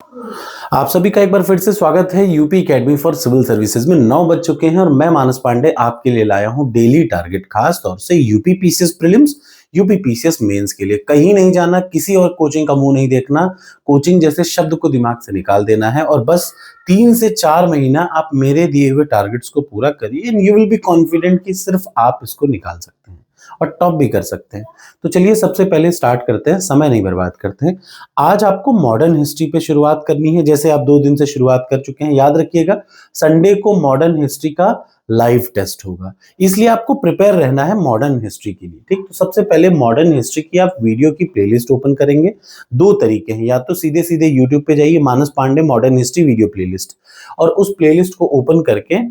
आप सभी का एक बार फिर से स्वागत है UP academy for civil services में। 9 बज चुके हैं और मैं मानस पांडे आपके लिए लाया हूं डेली टारगेट, खास तौर से UP PCS prelims, UP PCS mains के लिए। कहीं नहीं जाना, किसी और कोचिंग का मुंह नहीं देखना। कोचिंग जैसे शब्द को दिमाग से निकाल देना है और बस 3 से 4 महीना आप मेरे दिए हुए टारगेट्स को पूरा करिए and you will be confident कि सिर्फ आप इसको निकाल सकते हैं और टॉप भी कर सकते हैं। तो चलिए सबसे पहले स्टार्ट करते हैं, समय नहीं बर्बाद करते हैं। आज आपको मॉडर्न हिस्ट्री पे शुरुआत करनी है, जैसे आप 2 दिन से शुरुआत कर चुके हैं। याद रखिएगा, संडे को मॉडर्न हिस्ट्री का लाइव टेस्ट होगा, इसलिए आपको प्रिपेयर रहना है मॉडर्न हिस्ट्री के लिए। ठीक, तो सबसे पहले मॉडर्न हिस्ट्री की आप वीडियो की प्लेलिस्ट ओपन करेंगे। 2 तरीके हैं, या तो सीधे सीधे यूट्यूब पे जाइए, Manas Pandey modern history video playlist, और उस प्लेलिस्ट को ओपन करके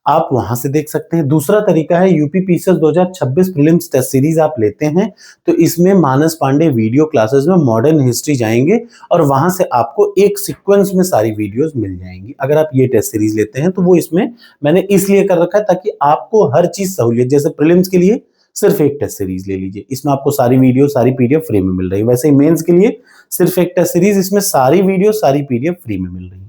आप वहां से देख सकते हैं। दूसरा तरीका है UP PCS 2026 prelims test series आप लेते हैं तो इसमें मानस पांडे वीडियो क्लासेस में मॉडर्न हिस्ट्री जाएंगे और वहां से आपको एक सीक्वेंस में सारी वीडियोस मिल जाएंगी। अगर आप ये टेस्ट सीरीज लेते हैं तो वो इसमें मैंने इसलिए कर रखा है ताकि आपको हर चीज सहूलियत, जैसे प्रीलिम्स के लिए सिर्फ एक टेस्ट सीरीज ले लीजिए, इसमें आपको सारी वीडियो सारी पीडीएफ फ्री में मिल रही है। वैसे ही मेंस के लिए सिर्फ एक टेस्ट सीरीज, इसमें सारी वीडियो सारी पीडीएफ फ्री में मिल रही है।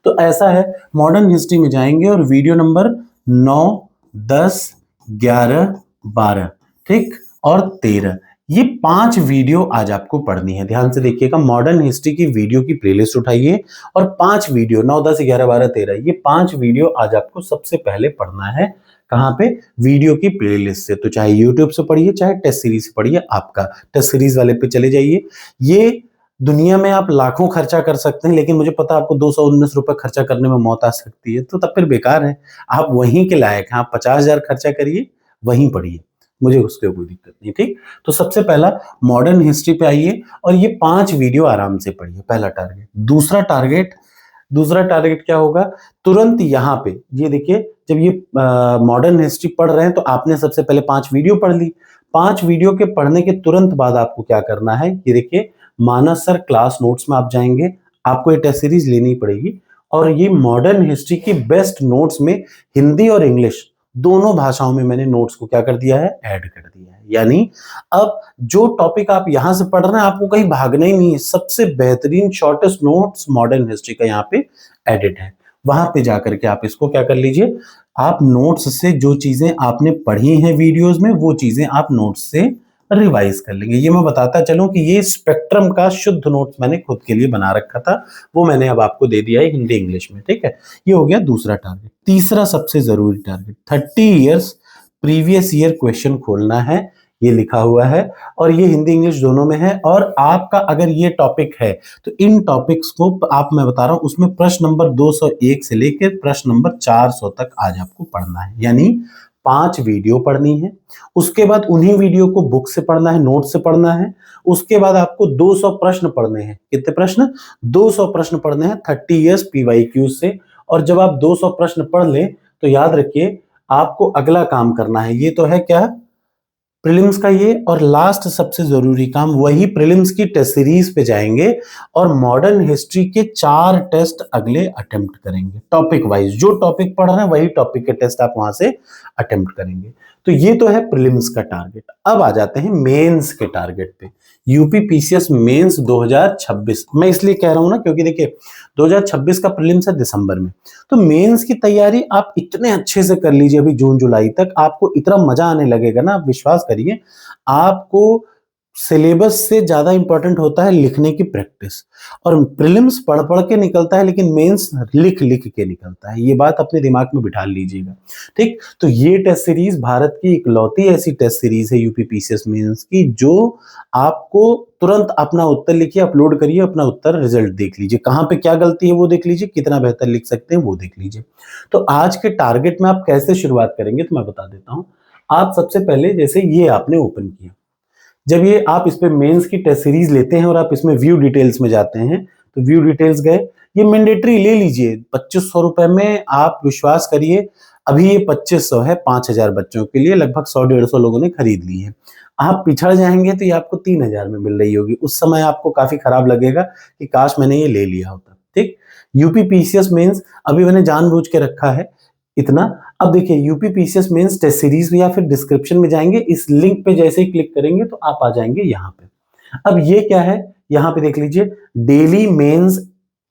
तो ऐसा है, मॉडर्न हिस्ट्री में जाएंगे और वीडियो नंबर 9, 10, 11, 12, ठीक, और 13, ये 5 वीडियो आज आपको पढ़नी है। ध्यान से देखिएगा, मॉडर्न हिस्ट्री की वीडियो की प्लेलिस्ट उठाइए और 5 वीडियो 9, 10, 11, 12, 13, ये 5 वीडियो आज आपको सबसे पहले पढ़ना है। कहां पे? वीडियो की प्लेलिस्ट से। तो चाहे यूट्यूब से पढ़िए चाहे टेस्ट सीरीज से पढ़िए, आपका टेस्ट सीरीज वाले पे चले जाइए। ये दुनिया में आप लाखों खर्चा कर सकते हैं, लेकिन मुझे पता आपको 219 रुपए खर्चा करने में मौत आ सकती है, तो तब फिर बेकार है। आप वहीं के लायक हैं, आप 50,000 खर्चा करिए, वहीं पढ़िए, मुझे उसके कोई दिक्कत नहीं। ठीक, तो सबसे पहला मॉडर्न हिस्ट्री पे आइए और ये 5 वीडियो आराम से पढ़िए, पहला टारगेट। दूसरा टारगेट क्या होगा? तुरंत यहाँ पे ये देखिए, जब ये मॉडर्न हिस्ट्री पढ़ रहे हैं तो आपने सबसे पहले 5 वीडियो पढ़ ली। 5 वीडियो के पढ़ने के तुरंत बाद आपको क्या करना है, ये देखिए, मानस सर क्लास नोट्स में आप जाएंगे, आपको ये टेस्ट सीरीज लेनी पड़ेगी और ये मॉडर्न हिस्ट्री की बेस्ट नोट्स में हिंदी और इंग्लिश दोनों भाषाओं में मैंने नोट्स को क्या कर दिया है, ऐड कर दिया है। यानी अब जो टॉपिक आप यहां से पढ़ रहे हैं आपको कहीं भागना ही नहीं है, सबसे बेहतरीन शॉर्टेस्ट नोट्स मॉडर्न हिस्ट्री का यहाँ पे एडिट है। वहां पे जाकर के आप इसको क्या कर लीजिए, आप नोट्स से जो चीजें आपने पढ़ी हैं वीडियोस में वो चीजें आप नोट्स से रिवाइज कर लेंगे। ये मैं बताता चलूं कि ये स्पेक्ट्रम का शुद्ध नोट्स मैंने खुद के लिए बना रखा था, वो मैंने अब आपको दे दिया है हिंदी इंग्लिश में। ठीक है, ये हो गया दूसरा टारगेट। तीसरा सबसे जरूरी target, 30 years previous year question खोलना है, ये लिखा हुआ है और ये हिंदी इंग्लिश दोनों में है। और आपका अगर ये टॉपिक है तो इन टॉपिक्स को आप, मैं बता रहा हूं, उसमें प्रश्न नंबर 201 से लेकर प्रश्न नंबर 400 तक आज आपको पढ़ना है। यानी 5 वीडियो पढ़नी है, उसके बाद उन्हीं वीडियो को बुक से पढ़ना है, नोट से पढ़ना है। उसके बाद आपको 200 प्रश्न पढ़ने हैं। कितने प्रश्न? 200 प्रश्न पढ़ने हैं 30 इयर्स पीवाईक्यू से। और जब आप 200 प्रश्न पढ़ लें तो याद रखिए आपको अगला काम करना है, ये तो है क्या, प्रीलिम्स का ये, और लास्ट सबसे जरूरी काम, वही प्रीलिम्स की टेस्ट सीरीज पे जाएंगे और मॉडर्न हिस्ट्री के 4 टेस्ट अगले अटेम्प्ट करेंगे टॉपिक वाइज। जो टॉपिक पढ़ रहे हैं वही टॉपिक के टेस्ट आप वहां से अटेम्प्ट करेंगे। तो ये तो है प्रीलिम्स का टारगेट। अब आ जाते हैं मेंस के टारगेट पे। यूपी पीसीएस मेंस 2026, मैं इसलिए कह रहा हूं ना क्योंकि देखिए 2026 का प्रीलिम्स है दिसंबर में, तो मेंस की तैयारी आप इतने अच्छे से कर लीजिए अभी जून जुलाई तक, आपको इतना मजा आने लगेगा ना, आप विश्वास करिए। आपको सिलेबस से ज्यादा इंपॉर्टेंट होता है लिखने की प्रैक्टिस, और प्रीलिम्स पढ़ पढ़ के निकलता है लेकिन मेंस लिख लिख के निकलता है। ये बात अपने दिमाग में बिठा लीजिएगा। ठीक, तो ये टेस्ट सीरीज भारत की इकलौती ऐसी टेस्ट सीरीज है यूपी पीसीएस मेंस की, जो आपको तुरंत अपना उत्तर लिखिए, अपलोड करिए, अपना उत्तर रिजल्ट देख लीजिए, कहां पे क्या गलती है वो देख लीजिए, कितना बेहतर लिख सकते हैं वो देख लीजिए। तो आज के टारगेट में आप कैसे शुरुआत करेंगे तो मैं बता देता हूं। आप सबसे पहले, जैसे ये आपने ओपन किया, जब ये आप इस पे मेंस की टेस्ट सीरीज लेते हैं और आप इसमें व्यू डिटेल्स में जाते हैं, तो व्यू डिटेल्स गए, ये मैंडेटरी ले लीजिए 2500 रुपए में। आप विश्वास करिए अभी ये 2500 है 5000 बच्चों के लिए, लगभग 100-150 लोगों ने खरीद ली है। आप पिछड़ जाएंगे तो ये आपको 3000 में मिल रही होगी, उस समय आपको काफी खराब लगेगा कि काश मैंने ये ले लिया होता। ठीक, यूपी पीसीएस मेंस अभी मैंने जानबूझ के रखा है इतना। अब देखिए UP PCS mains test series में, या फिर डिस्क्रिप्शन में जाएंगे, इस लिंक पे जैसे ही क्लिक करेंगे तो आप आ जाएंगे यहाँ पे। अब ये क्या है, यहाँ पे देख लीजिए, डेली मेंस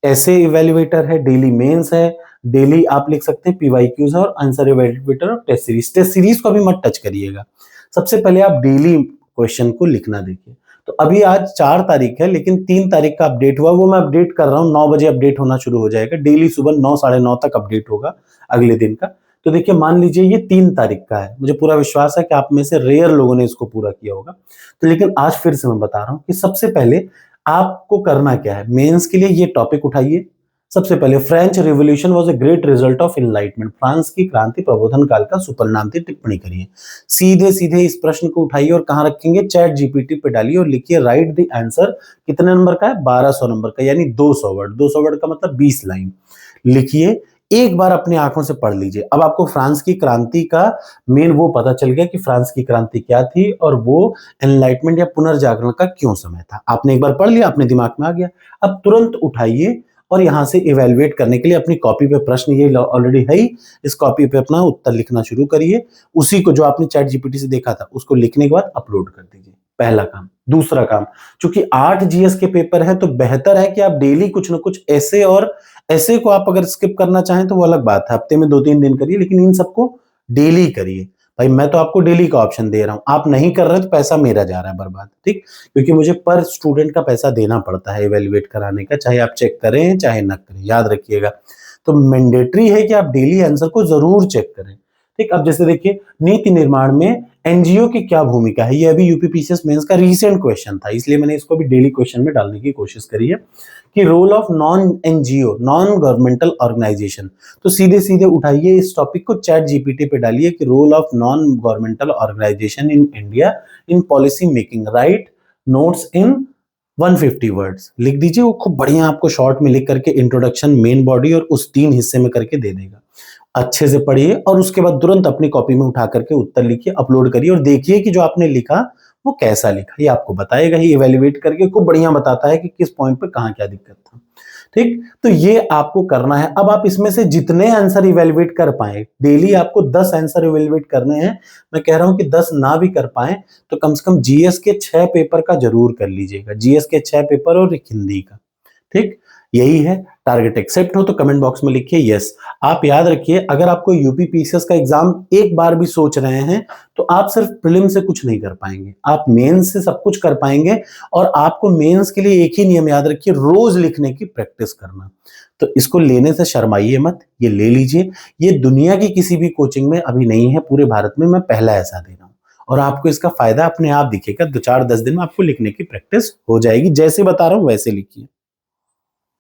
ऐसे इवेल्युएटर है, डेली मेंस है, डेली आप लिख सकते हैं पीवाईक्यूज है और आंसर इवेल्युएटर और टेस्ट सीरीज। टेस्ट सीरीज को अभी मत टच करिएगा, सबसे पहले आप डेली क्वेश्चन को लिखना देखिए। तो अभी आज 4 तारीख है, लेकिन 3 तारीख का अपडेट हुआ, वो मैं अपडेट कर रहा हूँ, 9 बजे अपडेट होना शुरू हो जाएगा, डेली सुबह 9 साढ़े 9 तक अपडेट होगा अगले दिन का। तो देखिए मान लीजिए ये 3 तारीख का है, मुझे पूरा विश्वास है कि आप में से रेयर लोगों ने इसको पूरा किया होगा। तो लेकिन आज फिर से मैं बता रहा हूँ कि सबसे पहले आपको करना क्या है, मेंस के लिए ये टॉपिक उठाइए। सबसे पहले French revolution was a great result of enlightenment, France की क्रांति प्रबोधन काल का सुपरिणाम थी, टिप्पणी करिए। सीधे सीधे इस प्रश्न को उठाइए और कहां रखेंगे, चैट जीपीटी पे डालिए और लिखिए राइट द आंसर। कितने नंबर का है, 1200 नंबर का, यानी 200 वर्ड। 200 वर्ड का मतलब 20 लाइन लिखिए। एक बार अपनी आंखों से पढ़ लीजिए। अब आपको फ्रांस की क्रांति का मेन वो पता चल गया कि फ्रांस की क्रांति क्या थी और वो एनलाइटमेंट या पुनर्जागरण का क्यों समय था। आपने एक बार पढ़ लिया, अपने दिमाग में आ गया। अब तुरंत उठाइए और यहां से इवेल्युएट करने के लिए अपनी कॉपी पे प्रश्न ये ऑलरेडी है ही, इस कॉपी पे अपना उत्तर लिखना शुरू करिए। उसी को जो आपने चैट जीपीटी से देखा था उसको लिखने के बाद अपलोड कर दीजिए, पहला काम। दूसरा काम, चूंकि 8 जीएस के पेपर है तो बेहतर है कि आप डेली कुछ ना कुछ ऐसे, और ऐसे को आप अगर स्किप करना चाहें तो वो अलग बात है, हफ्ते में 2-3 दिन करिए, लेकिन इन सबको डेली करिए। भाई मैं तो आपको डेली का ऑप्शन दे रहा हूं, आप नहीं कर रहे तो पैसा मेरा जा रहा है बर्बाद, ठीक। क्योंकि मुझे पर स्टूडेंट का पैसा देना पड़ता है इवेल्युएट कराने का, चाहे आप चेक करें चाहे ना करें, याद रखिएगा। तो मैंडेटरी है कि आप डेली आंसर को जरूर चेक करें, ठीक। अब जैसे देखिए, नीति निर्माण में एनजीओ की क्या भूमिका है, ये अभी यूपीपीसीएस मेंस का रीसेंट क्वेश्चन था, इसलिए मैंने इसको भी डेली क्वेश्चन में डालने की कोशिश करी है कि role of non NGO, non governmental organisation. तो सीधे सीधे उठाइए इस टॉपिक को, चैट जीपीटी पे डालिए कि role of non governmental organisation in India in policy making, write notes in 150 words लिख दीजिए। वो खूब बढ़िया आपको शॉर्ट में लिख करके इंट्रोडक्शन, मेन बॉडी और उस 3 हिस्से में करके दे देगा। अच्छे से पढ़िए और उसके बाद तुरंत अपनी कॉपी में उठा करके उत्तर लिखिए, अपलोड करिए और देखिए कि जो आपने लिखा वो कैसा लिखा। ये आपको बताएगा ही, इवेल्युएट करके खूब बढ़िया बताता है कि किस पॉइंट पे कहां क्या दिक्कत था, ठीक। तो ये आपको करना है। अब आप इसमें से जितने आंसर इवेल्युएट कर पाए, डेली आपको 10 आंसर इवेल्युएट करने हैं। मैं कह रहा हूं कि 10 ना भी कर पाए तो कम से कम जीएस के 6 पेपर का जरूर कर लीजिएगा, जीएस के 6 पेपर और एक हिंदी का, ठीक। यही है टारगेट। एक्सेप्ट हो तो कमेंट बॉक्स में लिखिए यस। आप याद रखिए, अगर आपको यूपीपीसीएस का एग्जाम एक बार भी सोच रहे हैं तो आप सिर्फ प्रीलिम से कुछ नहीं कर पाएंगे, आप मेंस से सब कुछ कर पाएंगे। और आपको मेंस के लिए एक ही नियम याद रखिए, रोज लिखने की प्रैक्टिस करना। तो इसको लेने से शर्माइए मत, ये ले लीजिए। ये दुनिया की किसी भी कोचिंग में अभी नहीं है, पूरे भारत में मैं पहला ऐसा दे रहा हूं और आपको इसका फायदा अपने आप दिखेगा। 2-4-10 दिन में आपको लिखने की प्रैक्टिस हो जाएगी, जैसे बता रहा हूं वैसे लिखिए।